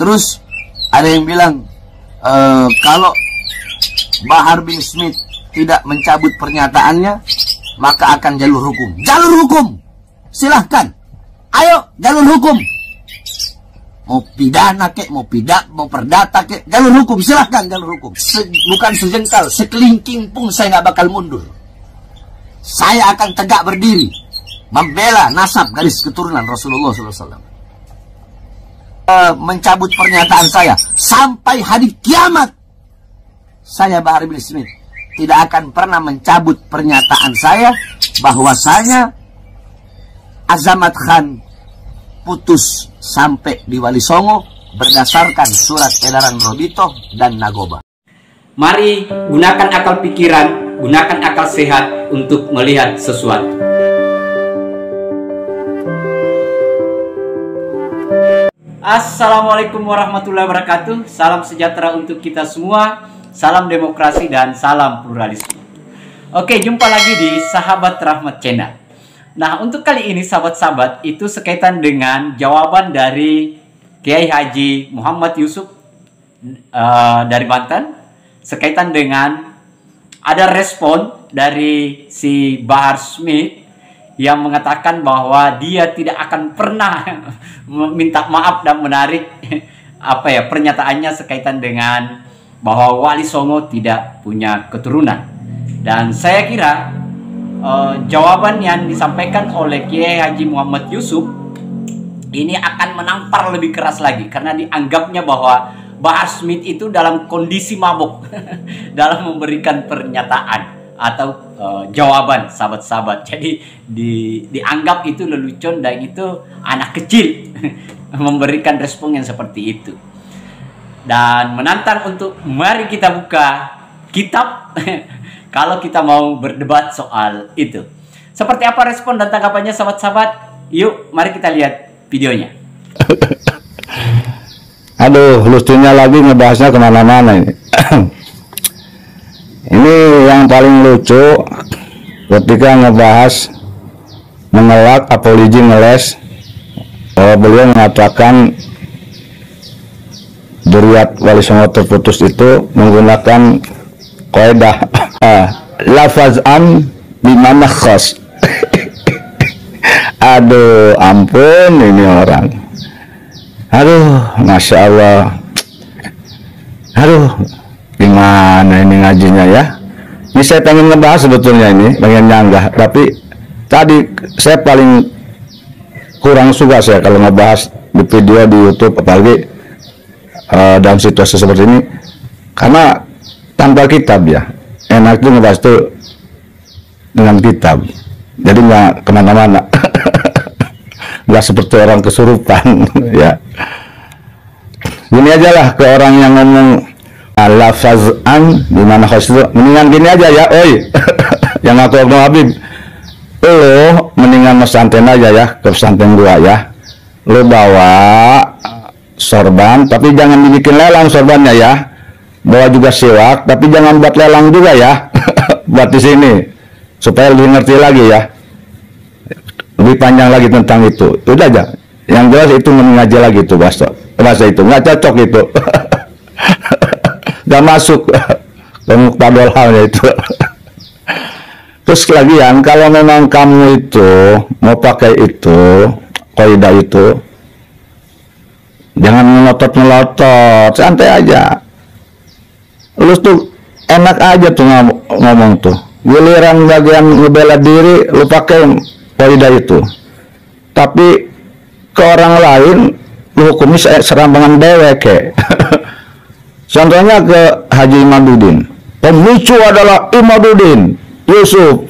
Terus ada yang bilang kalau Bahar bin Smith tidak mencabut pernyataannya, maka akan jalur hukum. Jalur hukum, silahkan. Ayo, jalur hukum. Mau pidana kek, mau perdata kek, jalur hukum, silahkan jalur hukum. Bukan sejengkal, sekelingking pun saya nggak bakal mundur. Saya akan tegak berdiri, membela nasab garis keturunan Rasulullah SAW. Mencabut pernyataan saya sampai hari kiamat. Saya Bahar bin Smith tidak akan pernah mencabut pernyataan saya bahwasanya Azamat Khan putus sampai di Wali Songo berdasarkan surat edaran Robito dan Nagoba. Mari gunakan akal pikiran, gunakan akal sehat untuk melihat sesuatu. Assalamualaikum warahmatullahi wabarakatuh. Salam sejahtera untuk kita semua. Salam demokrasi dan salam pluralisme. Oke, jumpa lagi di Sahabat Rahmat Channel. Nah, untuk kali ini sahabat-sahabat, itu sekaitan dengan jawaban dari Kiai Haji Muhammad Yusuf dari Banten, sekaitan dengan ada respon dari si Bahar Smith yang mengatakan bahwa dia tidak akan pernah minta maaf dan menarik pernyataannya sekaitan dengan bahwa Wali Songo tidak punya keturunan. Dan saya kira jawaban yang disampaikan oleh Kiai Haji Muhammad Yusuf ini akan menampar lebih keras lagi, karena dianggapnya bahwa Bahar Smith itu dalam kondisi mabuk dalam memberikan pernyataan atau jawaban, sahabat-sahabat. Jadi dianggap itu lelucon dan itu anak kecil memberikan respon yang seperti itu. Dan menantang untuk mari kita buka kitab kalau kita mau berdebat soal itu. Seperti apa respon dan tanggapannya sahabat-sahabat? Yuk, mari kita lihat videonya. Aduh, lucunya lagi ngebahasnya kemana-mana ini. Ini yang paling lucu ketika ngebahas mengelak apologi ngeles bahwa beliau mengatakan Dzurriyyat Wali Songo terputus itu menggunakan kaidah lafazan bimana khas. Aduh, ampun ini orang. Aduh, Masya Allah. Aduh, gimana ini ngajinya ya? Ini saya pengen ngebahas sebetulnya, ini pengen nyanggah, tapi tadi saya paling kurang suka saya kalau ngebahas di video di YouTube, apalagi dalam situasi seperti ini, karena tanpa kitab ya. Enak tuh ngebahas tuh dengan kitab, jadi nggak kemana-mana. Nggak seperti orang kesurupan. Ya, gini aja lah ke orang yang ngomong lafazan dimana khas itu, mendingan gini aja ya, oi. Yang aku Abdul Habib, lo mendingan pesantren aja ya, ke pesantren gua ya, lo bawa sorban tapi jangan dibikin lelang sorbannya ya, bawa juga siwak tapi jangan buat lelang juga ya. Buat di sini supaya lebih ngerti lagi ya, lebih panjang lagi tentang itu. Udah aja, yang jelas itu mengaji lagi tuh bahasa itu nggak cocok itu. Gak masuk ke muktadol halnya itu. Terus lagian kalau memang kamu itu mau pakai itu kaidah itu, jangan melotot-melotot, santai aja. Lu tuh enak aja tuh ngomong tuh. Giliran bagian ngebela diri lu pakai kaidah itu. Tapi ke orang lain lu hukumi serampangan dewek kayak. Contohnya ke Haji Imaduddin. Pemicu adalah Imaduddin Yusuf.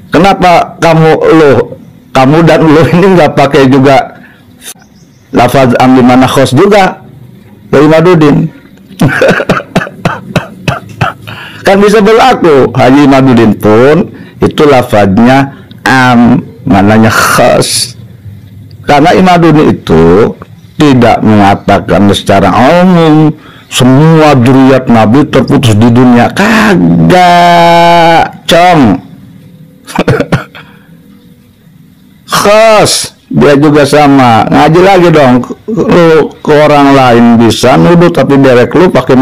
Kenapa kamu dan lu ini nggak pakai juga lafaz amlimana khos juga ke Imaduddin? Kan bisa berlaku. Haji Imaduddin pun itu lafaznya mananya khas, karena Imaduddin itu tidak mengatakan secara umum semua dzurriyyat Nabi terputus di dunia. Kagak, com. Khas. dia juga sama, ngaji lagi dong. Lu ke orang lain bisa nuduh, tapi derek lu pakai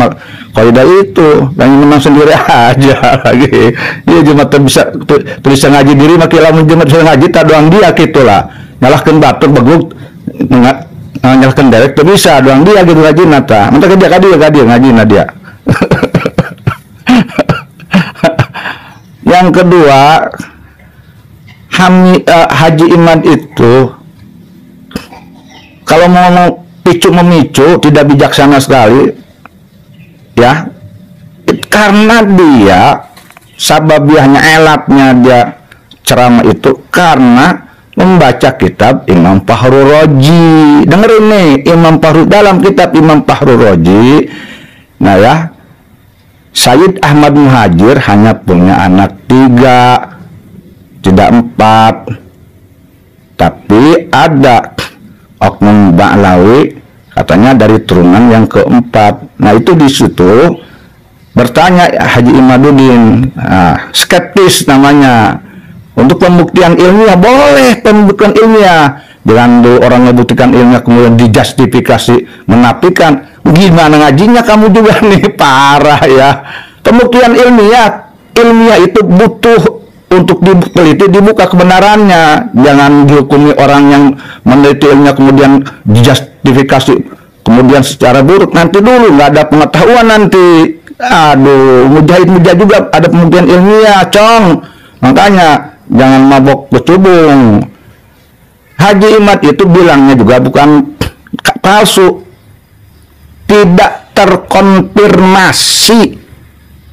kaidah itu, yang menang sendiri aja lagi. Iya cuma bisa ngaji diri, makin lamun cuma bisa ngaji tak doang dia gitulah. Nyalahkan batur beguk, nyalahkan derek tuh bisa doang dia gitu ngaji nata. Mentah dia ngaji dia. Yang kedua, Haji Imad itu kalau mau memicu tidak bijaksana sekali, ya, karena dia sababiahnya elatnya dia ceramah itu karena membaca kitab Imam Fakhrul Razi. Dengerin nih, dalam kitab Imam Fakhrul Razi, nah ya, Sayyid Ahmad Muhajir hanya punya anak 3, tidak 4, tapi ada oknum Ba'lawi katanya dari turunan yang keempat. Nah itu di situ bertanya Haji Imaduddin, skeptis namanya, untuk pembuktian ilmiah boleh, pembuktian ilmiah, dengan orang membuktikan ilmiah kemudian dijustifikasi menafikan, gimana ngajinya kamu juga nih, parah ya. Pembuktian ilmiah itu butuh untuk diteliti, dibuka kebenarannya, jangan dihukumi orang yang meneliti ilmiah kemudian dijustifikasi kemudian secara buruk. Nanti dulu nggak ada pengetahuan nanti. Aduh, mujahid juga ada pembuktian ilmiah, cong. Makanya jangan mabok bercubung. Haji Imad itu bilangnya juga bukan palsu, tidak terkonfirmasi.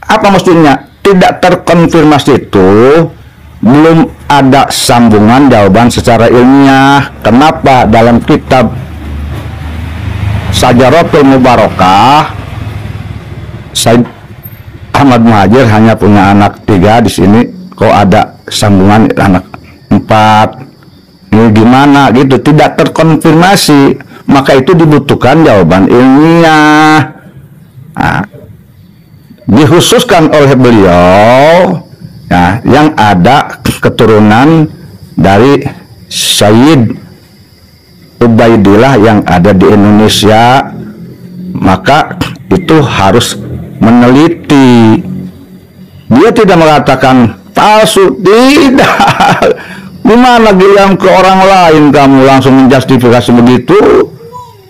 Apa maksudnya? Tidak terkonfirmasi itu belum ada sambungan jawaban secara ilmiah. Kenapa? Dalam kitab Syajaratul Mubarakah, Sayyid Ahmad Muhajir hanya punya anak 3, di sini kok ada sambungan anak 4. Ini gimana gitu? Tidak terkonfirmasi, maka itu dibutuhkan jawaban ilmiah. Nah, dikhususkan oleh beliau ya, yang ada keturunan dari Sayyid Ubaidillah yang ada di Indonesia, maka itu harus meneliti. Dia tidak mengatakan palsu, tidak. Gimana bilang ke orang lain kamu langsung menjustifikasi begitu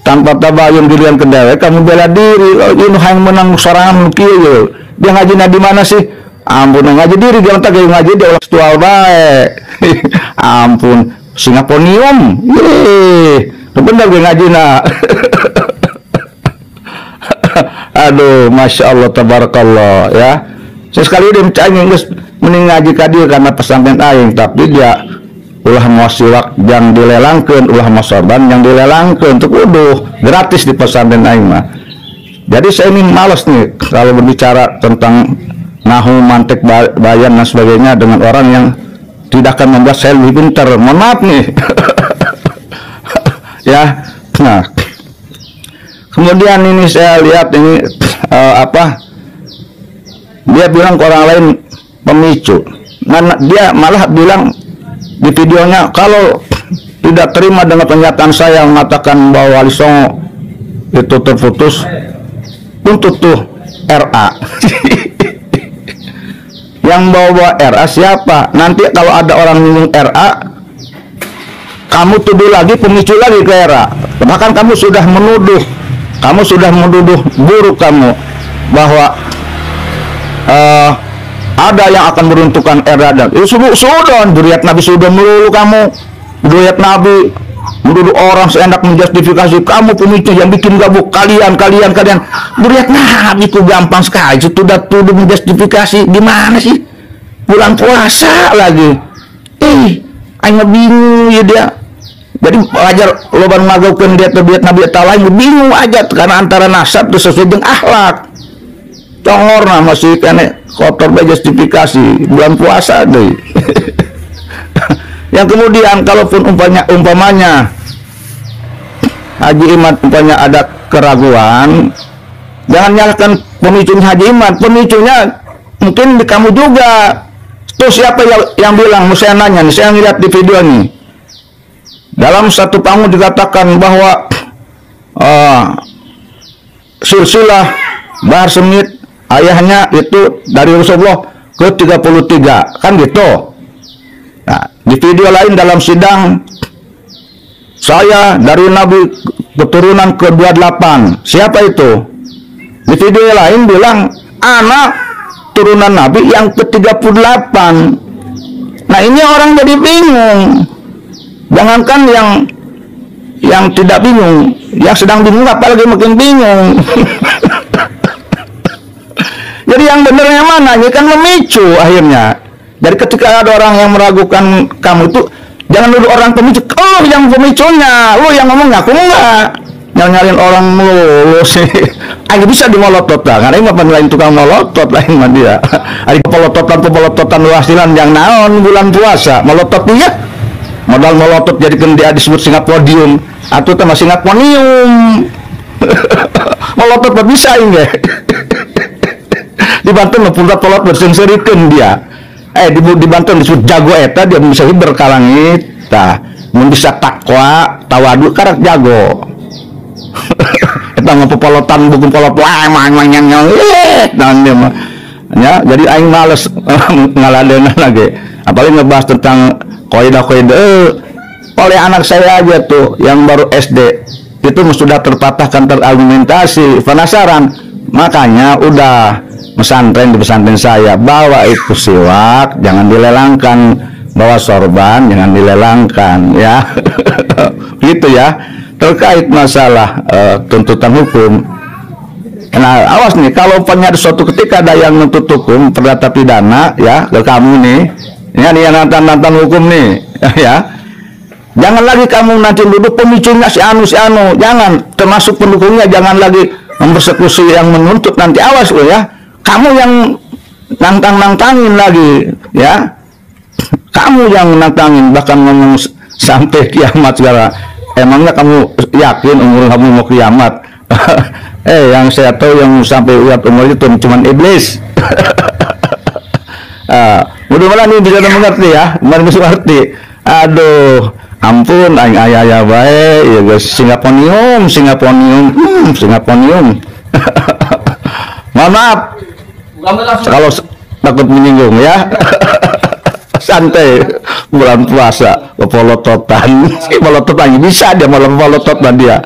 tanpa tabayun dirian kendala, kamu bela diri. Ini hang menang sorangan kieu. Dia ngaji di mana sih? Ampun, ngaji diri dia tak ngaji dia ulah tual bae. Ampun, Singaponium. Bener gue ngaji na. Aduh, masya Allah, tabarakallah ya. Sesekali dia mencari mending ngaji kadir karena pesantren aing, tapi dia ulah masiwak yang dilelangkeun, ulah masorban yang dilelangkeun, untuk uduh gratis di pesantren aing mah. Jadi saya ini malas nih kalau berbicara tentang nahu, mantek, bayan dan sebagainya dengan orang yang tidak akan membuat saya lebih pintar. Mohon maaf nih. Ya. Nah, kemudian ini saya lihat ini dia bilang ke orang lain pemicu. Dia malah bilang di videonya, kalau tidak terima dengan pernyataan saya mengatakan bahwa Wali Songo itu terputus, tuntut tuh RA. Yang bawa RA siapa? Nanti kalau ada orang menyinggung RA, kamu tuduh lagi, pemicu lagi ke RA. Bahkan kamu sudah menuduh buruk kamu bahwa ada yang akan meruntuhkan RA dan itu sudah duriat Nabi sudah melulu kamu, duriat Nabi menuduh orang seenak menjustifikasi kamu pemicu yang bikin gabuk kalian duriat Nabi itu gampang sekali sudah tuduh menjustifikasi. Gimana sih bulan puasa lagi aing bingung ya dia. Jadi wajar loban ngagaukeun dia terbiat Nabi lain bingung aja karena antara nasab itu sesuai dengan akhlak. Congorna masih kene kotor bae justifikasi bulan puasa deh. Yang kemudian kalaupun umpamanya Haji Imad umpamanya ada keraguan, jangan nyalahkan pemicunya Haji Imad, pemicunya mungkin di kamu juga. Tuh siapa yang bilang? Saya nanya nih, saya ngeliat di video nih. dalam satu panggung dikatakan bahwa silsilah Bahar Smith ayahnya itu dari Rasulullah ke-33, kan gitu. Nah, di video lain dalam sidang, saya dari Nabi keturunan ke-28. Siapa itu? Di video lain bilang anak turunan Nabi yang ke-38. Nah, ini orang jadi bingung. Jangankan yang tidak bingung, yang sedang bingung apalagi makin bingung. Jadi yang benernya mana? Ini kan memicu akhirnya. Jadi ketika ada orang yang meragukan kamu itu, jangan dulu orang pemicu. Oh, yang pemicunya, lu yang ngomongnya, aku enggak. Nyariin orang mulu sih. Ayo bisa dimolotot lah. Karena ini apa lain tukang molotot lain mah dia. Ada pelototan wasilan yang naon bulan puasa. Molotot dia. Modal molotot jadi dia disebut Singapodium atau sama Singaponium. Molotot bisa enggak? Di Banten punya polot bersenserikan dia. Di Banten disebut jago eta, dia bisa berkalang kita. Bisa takwa, tawadu karak jago. Kita ngepolotan buku polot dan dia mah. Ya, jadi aing males ngaladenan lagi. Apalagi ngebahas tentang kaidah-kaidah. Oleh anak saya aja tuh yang baru SD itu sudah terpatahkan terargumentasi, penasaran. Makanya udah pesantren di pesantren saya bawa itu siwak jangan dilelangkan, bawa sorban jangan dilelangkan, ya. Gitu ya. Terkait masalah tuntutan hukum. Nah, awas nih kalau punya suatu ketika ada yang menuntut hukum perdata pidana ya ke kamu nih, ya nih yang nantan hukum nih, ya. Jangan lagi kamu nanti duduk pemicunya si anu, jangan, termasuk pendukungnya jangan lagi mempersekusi yang menuntut, nanti awas loh ya. Kamu yang nantangin lagi, ya. Kamu yang nantangin, bahkan ngomong sampai kiamat segala. Emangnya kamu yakin umur kamu mau kiamat? Yang saya tahu yang sampai lihat umur itu cuma iblis. Mudah-mudahan ini bisa mengerti ya, mengerti. Aduh, ampun, ayah baik, ya guys, Singaponium. Mohon maaf kalau takut menyinggung ya. Santai, bulan puasa polototan bisa dia malam polototan dia.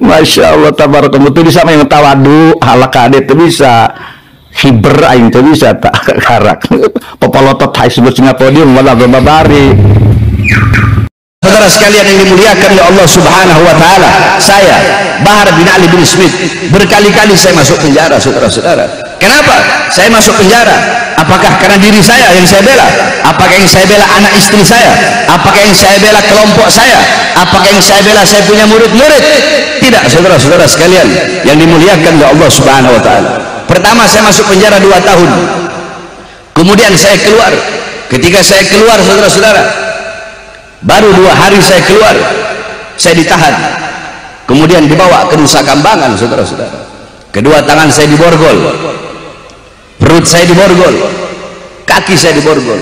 Masya Allah tabarakallah, itu bisa yang tawadu halakade itu bisa hiber aing itu bisa tak karak popolotot hai sebut Singapodium wala babari. Saudara sekalian yang dimuliakan oleh Allah Subhanahu wa taala, saya Bahar bin Ali bin Smith berkali-kali saya masuk penjara, saudara-saudara. Kenapa saya masuk penjara? Apakah karena diri saya yang saya bela? Apakah yang saya bela anak istri saya? Apakah yang saya bela kelompok saya? Apakah yang saya bela saya punya murid-murid? Tidak, saudara-saudara sekalian yang dimuliakan oleh Allah Subhanahu wa taala. Pertama saya masuk penjara 2 tahun. Kemudian saya keluar. Ketika saya keluar, saudara-saudara, baru 2 hari saya keluar, saya ditahan. Kemudian dibawa ke Nusa Kambangan, saudara-saudara. Kedua tangan saya diborgol, perut saya diborgol, kaki saya diborgol.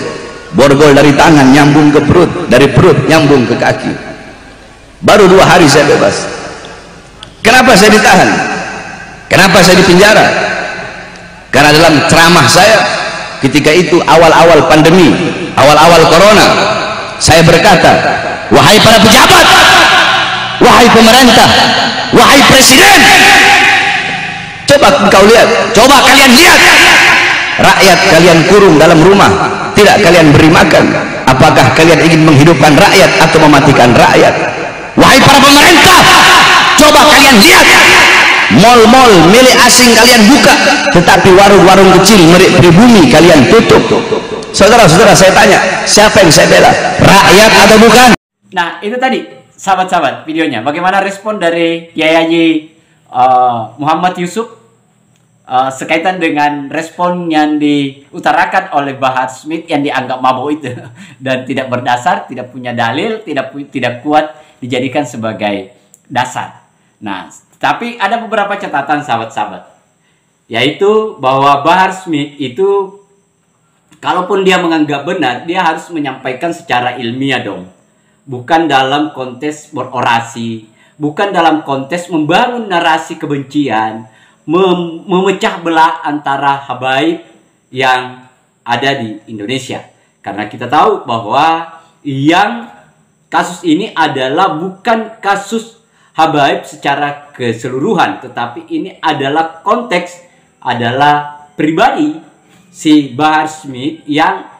Borgol dari tangan nyambung ke perut, dari perut nyambung ke kaki. Baru 2 hari saya bebas. Kenapa saya ditahan? Kenapa saya dipenjara? Karena dalam ceramah saya ketika itu awal-awal pandemi, awal-awal corona, saya berkata, wahai para pejabat, wahai pemerintah, wahai presiden, coba engkau lihat, coba kalian lihat rakyat kalian kurung dalam rumah, tidak kalian beri makan. Apakah kalian ingin menghidupkan rakyat atau mematikan rakyat? Wahai para pemerintah, coba kalian lihat mal-mal milik asing kalian buka, tetapi warung-warung kecil milik pribumi kalian tutup. Saudara-saudara, saya tanya, siapa yang saya bela? Rakyat atau bukan? Nah, itu tadi sahabat-sahabat videonya. Bagaimana respon dari Kiai Haji Muhammad Yusuf sekaitan dengan respon yang diutarakan oleh Bahar Smith yang dianggap mabuk itu dan tidak berdasar, tidak punya dalil, tidak kuat dijadikan sebagai dasar. Nah, tapi ada beberapa catatan sahabat-sahabat, yaitu bahwa Bahar Smith itu kalaupun dia menganggap benar, dia harus menyampaikan secara ilmiah dong. bukan dalam konteks berorasi, bukan dalam konteks membangun narasi kebencian, memecah belah antara habaib yang ada di Indonesia. Karena kita tahu bahwa yang kasus ini adalah bukan kasus habaib secara keseluruhan, tetapi ini adalah konteks, adalah pribadi si Bahar Smith yang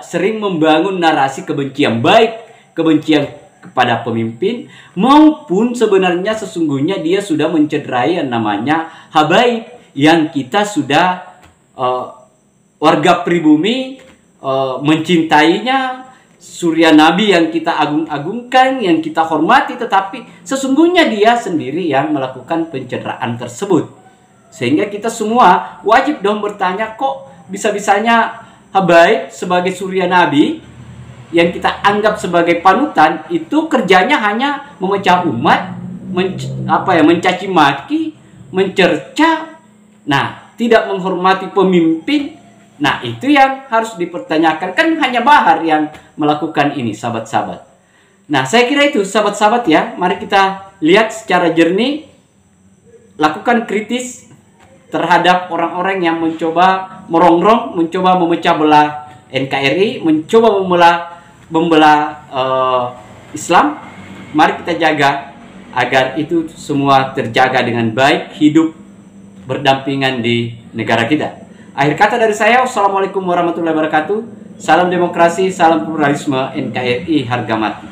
sering membangun narasi kebencian, baik kebencian kepada pemimpin maupun sebenarnya sesungguhnya dia sudah mencederai yang namanya habaib yang kita sudah warga pribumi mencintainya, surya nabi yang kita agung-agungkan, yang kita hormati, tetapi sesungguhnya dia sendiri yang melakukan pencederaan tersebut. Sehingga kita semua wajib dong bertanya, kok bisa-bisanya habaib sebagai surya nabi yang kita anggap sebagai panutan itu kerjanya hanya memecah umat, mencaci maki, mencerca, nah tidak menghormati pemimpin. Nah itu yang harus dipertanyakan, kan hanya Bahar yang melakukan ini, sahabat-sahabat. Nah saya kira itu sahabat-sahabat ya, mari kita lihat secara jernih, lakukan kritis terhadap orang-orang yang mencoba merongrong, mencoba memecah belah NKRI, mencoba membelah Islam. Mari kita jaga agar itu semua terjaga dengan baik, hidup berdampingan di negara kita. Akhir kata dari saya, wassalamualaikum warahmatullahi wabarakatuh. Salam demokrasi, salam pluralisme, NKRI harga mati.